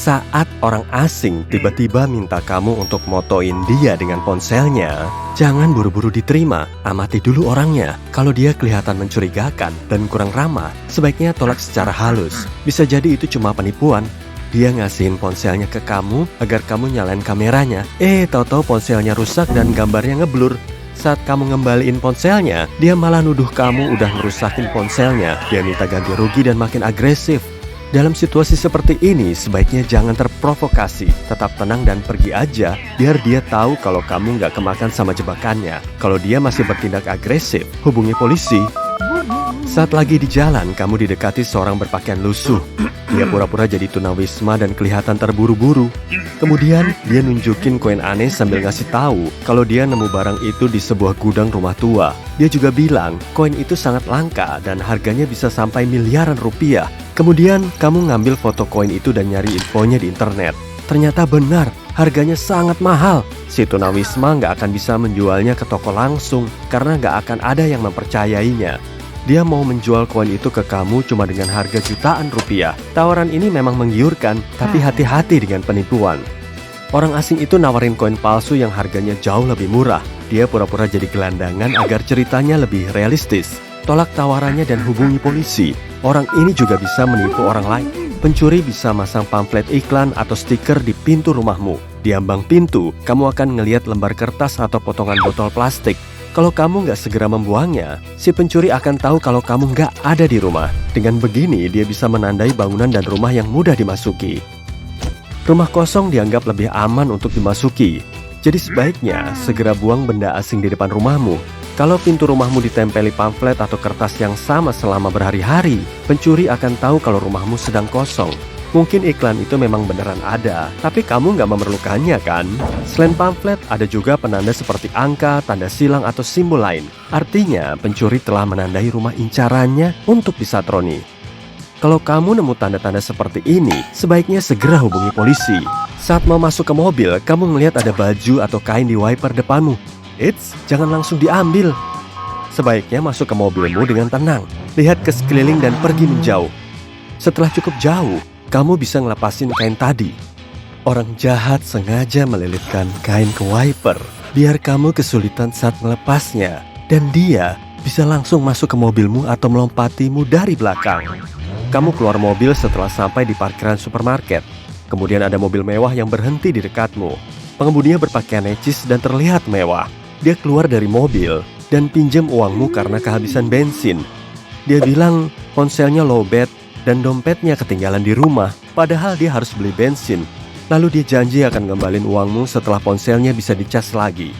Saat orang asing tiba-tiba minta kamu untuk motoin dia dengan ponselnya, jangan buru-buru diterima, amati dulu orangnya. Kalau dia kelihatan mencurigakan dan kurang ramah, sebaiknya tolak secara halus. Bisa jadi itu cuma penipuan. Dia ngasihin ponselnya ke kamu agar kamu nyalain kameranya. Tahu-tahu ponselnya rusak dan gambarnya ngeblur. Saat kamu ngembaliin ponselnya, dia malah nuduh kamu udah ngerusakin ponselnya. Dia minta ganti rugi dan makin agresif. Dalam situasi seperti ini, sebaiknya jangan terprovokasi. Tetap tenang dan pergi aja, biar dia tahu kalau kamu nggak kemakan sama jebakannya. Kalau dia masih bertindak agresif, hubungi polisi. Saat lagi di jalan, kamu didekati seorang berpakaian lusuh. Dia pura-pura jadi tunawisma dan kelihatan terburu-buru. Kemudian, dia nunjukin koin aneh sambil ngasih tahu kalau dia nemu barang itu di sebuah gudang rumah tua. Dia juga bilang, koin itu sangat langka dan harganya bisa sampai miliaran rupiah. Kemudian, kamu ngambil foto koin itu dan nyari infonya di internet. Ternyata benar, harganya sangat mahal. Si tunawisma nggak akan bisa menjualnya ke toko langsung karena nggak akan ada yang mempercayainya. Dia mau menjual koin itu ke kamu cuma dengan harga jutaan rupiah. Tawaran ini memang menggiurkan, tapi hati-hati dengan penipuan. Orang asing itu nawarin koin palsu yang harganya jauh lebih murah. Dia pura-pura jadi gelandangan agar ceritanya lebih realistis. Tolak tawarannya dan hubungi polisi. Orang ini juga bisa menipu orang lain. Pencuri bisa masang pamflet iklan atau stiker di pintu rumahmu. Di ambang pintu, kamu akan ngelihat lembar kertas atau potongan botol plastik. Kalau kamu nggak segera membuangnya, si pencuri akan tahu kalau kamu nggak ada di rumah. Dengan begini, dia bisa menandai bangunan dan rumah yang mudah dimasuki. Rumah kosong dianggap lebih aman untuk dimasuki. Jadi sebaiknya segera buang benda asing di depan rumahmu. Kalau pintu rumahmu ditempeli pamflet atau kertas yang sama selama berhari-hari, pencuri akan tahu kalau rumahmu sedang kosong. Mungkin iklan itu memang beneran ada, tapi kamu nggak memerlukannya kan? Selain pamflet, ada juga penanda seperti angka, tanda silang, atau simbol lain. Artinya, pencuri telah menandai rumah incarannya untuk disatroni. Kalau kamu nemu tanda-tanda seperti ini, sebaiknya segera hubungi polisi. Saat mau masuk ke mobil, kamu melihat ada baju atau kain di wiper depanmu. Eits, jangan langsung diambil. Sebaiknya masuk ke mobilmu dengan tenang. Lihat ke sekeliling dan pergi menjauh. Setelah cukup jauh, kamu bisa ngelepasin kain tadi. Orang jahat sengaja melilitkan kain ke wiper, biar kamu kesulitan saat melepasnya. Dan dia bisa langsung masuk ke mobilmu atau melompatimu dari belakang. Kamu keluar mobil setelah sampai di parkiran supermarket. Kemudian ada mobil mewah yang berhenti di dekatmu. Pengemudinya berpakaian necis dan terlihat mewah. Dia keluar dari mobil dan pinjam uangmu karena kehabisan bensin. Dia bilang ponselnya lowbat dan dompetnya ketinggalan di rumah. Padahal dia harus beli bensin. Lalu dia janji akan ngembalin uangmu setelah ponselnya bisa dicas lagi.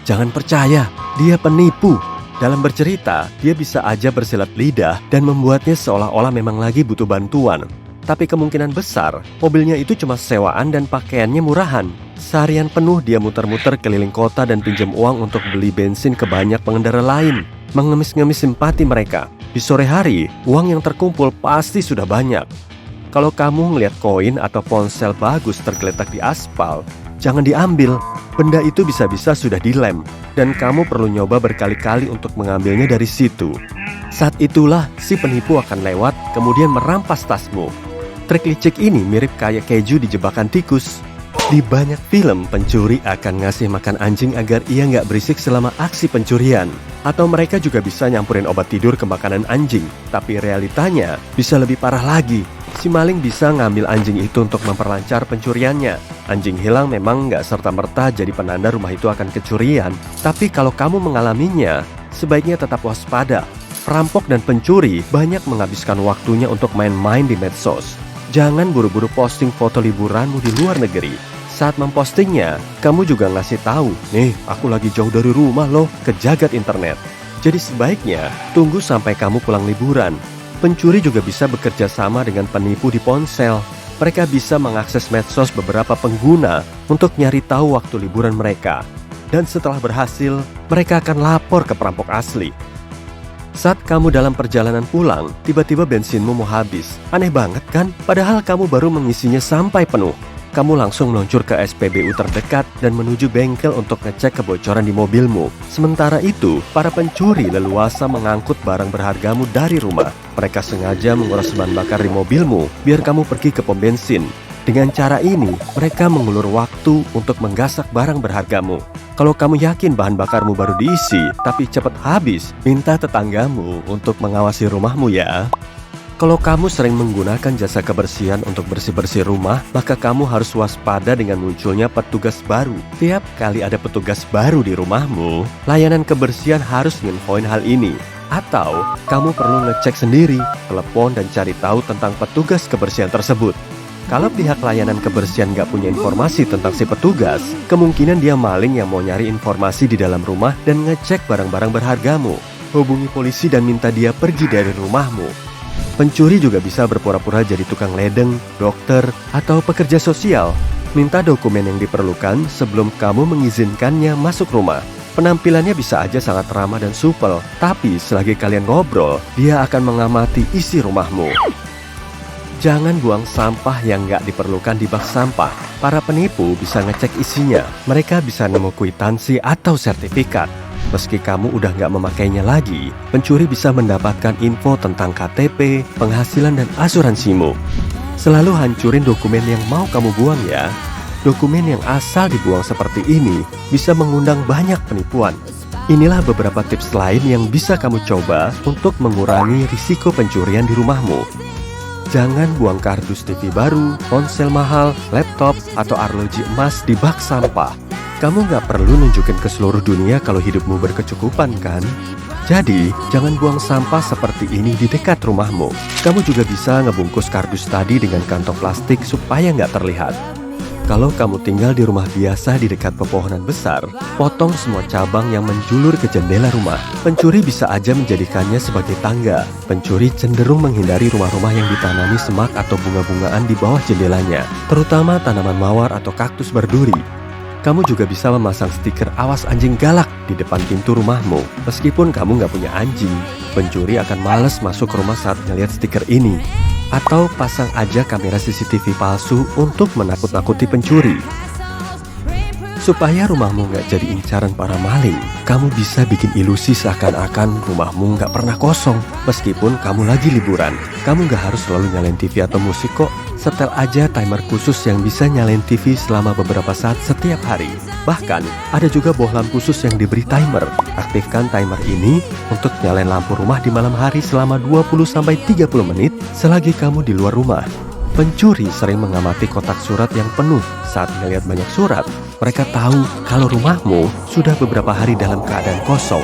Jangan percaya, dia penipu. Dalam bercerita, dia bisa aja bersilat lidah dan membuatnya seolah-olah memang lagi butuh bantuan. Tapi kemungkinan besar, mobilnya itu cuma sewaan dan pakaiannya murahan. Seharian penuh dia muter-muter keliling kota dan pinjam uang untuk beli bensin ke banyak pengendara lain. Mengemis-ngemis simpati mereka. Di sore hari, uang yang terkumpul pasti sudah banyak. Kalau kamu ngelihat koin atau ponsel bagus tergeletak di aspal, jangan diambil. Benda itu bisa-bisa sudah dilem, dan kamu perlu nyoba berkali-kali untuk mengambilnya dari situ. Saat itulah si penipu akan lewat, kemudian merampas tasmu. Trik licik ini mirip kayak keju di jebakan tikus. Di banyak film, pencuri akan ngasih makan anjing agar ia nggak berisik selama aksi pencurian. Atau mereka juga bisa nyampurin obat tidur ke makanan anjing. Tapi realitanya bisa lebih parah lagi. Si maling bisa ngambil anjing itu untuk memperlancar pencuriannya. Anjing hilang memang nggak serta-merta jadi penanda rumah itu akan kecurian. Tapi kalau kamu mengalaminya, sebaiknya tetap waspada. Perampok dan pencuri banyak menghabiskan waktunya untuk main-main di medsos. Jangan buru-buru posting foto liburanmu di luar negeri. Saat mempostingnya, kamu juga ngasih tahu, nih aku lagi jauh dari rumah loh, ke jagat internet. Jadi sebaiknya tunggu sampai kamu pulang liburan. Pencuri juga bisa bekerja sama dengan penipu di ponsel. Mereka bisa mengakses medsos beberapa pengguna untuk nyari tahu waktu liburan mereka. Dan setelah berhasil, mereka akan lapor ke perampok asli. Saat kamu dalam perjalanan pulang, tiba-tiba bensinmu mau habis. Aneh banget kan? Padahal kamu baru mengisinya sampai penuh. Kamu langsung meluncur ke SPBU terdekat dan menuju bengkel untuk ngecek kebocoran di mobilmu. Sementara itu, para pencuri leluasa mengangkut barang berhargamu dari rumah. Mereka sengaja menguras bahan bakar di mobilmu biar kamu pergi ke pom bensin. Dengan cara ini, mereka mengulur waktu untuk menggasak barang berhargamu. Kalau kamu yakin bahan bakarmu baru diisi, tapi cepat habis, minta tetanggamu untuk mengawasi rumahmu ya. Kalau kamu sering menggunakan jasa kebersihan untuk bersih-bersih rumah, maka kamu harus waspada dengan munculnya petugas baru. Tiap kali ada petugas baru di rumahmu, layanan kebersihan harus nginfoin hal ini. Atau, kamu perlu ngecek sendiri, telepon dan cari tahu tentang petugas kebersihan tersebut. Kalau pihak layanan kebersihan nggak punya informasi tentang si petugas, kemungkinan dia maling yang mau nyari informasi di dalam rumah dan ngecek barang-barang berhargamu. Hubungi polisi dan minta dia pergi dari rumahmu. Pencuri juga bisa berpura-pura jadi tukang ledeng, dokter, atau pekerja sosial. Minta dokumen yang diperlukan sebelum kamu mengizinkannya masuk rumah. Penampilannya bisa aja sangat ramah dan supel, tapi selagi kalian ngobrol, dia akan mengamati isi rumahmu. Jangan buang sampah yang nggak diperlukan di bak sampah. Para penipu bisa ngecek isinya. Mereka bisa nemu kwitansi atau sertifikat. Meski kamu udah nggak memakainya lagi, pencuri bisa mendapatkan info tentang KTP, penghasilan, dan asuransimu. Selalu hancurin dokumen yang mau kamu buang ya. Dokumen yang asal dibuang seperti ini bisa mengundang banyak penipuan. Inilah beberapa tips lain yang bisa kamu coba untuk mengurangi risiko pencurian di rumahmu. Jangan buang kardus TV baru, ponsel mahal, laptop, atau arloji emas di bak sampah. Kamu nggak perlu nunjukin ke seluruh dunia kalau hidupmu berkecukupan kan? Jadi, jangan buang sampah seperti ini di dekat rumahmu. Kamu juga bisa ngebungkus kardus tadi dengan kantong plastik supaya nggak terlihat. Kalau kamu tinggal di rumah biasa di dekat pepohonan besar, potong semua cabang yang menjulur ke jendela rumah. Pencuri bisa aja menjadikannya sebagai tangga. Pencuri cenderung menghindari rumah-rumah yang ditanami semak atau bunga-bungaan di bawah jendelanya, terutama tanaman mawar atau kaktus berduri. Kamu juga bisa memasang stiker awas anjing galak di depan pintu rumahmu. Meskipun kamu nggak punya anjing, pencuri akan males masuk rumah saat ngeliat stiker ini. Atau pasang aja kamera CCTV palsu untuk menakut-nakuti pencuri. Supaya rumahmu nggak jadi incaran para maling, kamu bisa bikin ilusi seakan-akan rumahmu nggak pernah kosong. Meskipun kamu lagi liburan, kamu nggak harus selalu nyalain TV atau musik kok. Setel aja timer khusus yang bisa nyalain TV selama beberapa saat setiap hari. Bahkan, ada juga bohlam khusus yang diberi timer. Aktifkan timer ini untuk nyalain lampu rumah di malam hari selama 20-30 menit selagi kamu di luar rumah. Pencuri sering mengamati kotak surat yang penuh. Saat melihat banyak surat, mereka tahu kalau rumahmu sudah beberapa hari dalam keadaan kosong.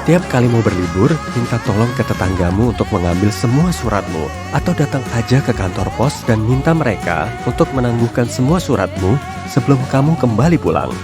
Tiap kali mau berlibur, minta tolong ke tetanggamu untuk mengambil semua suratmu. Atau datang aja ke kantor pos dan minta mereka untuk menangguhkan semua suratmu sebelum kamu kembali pulang.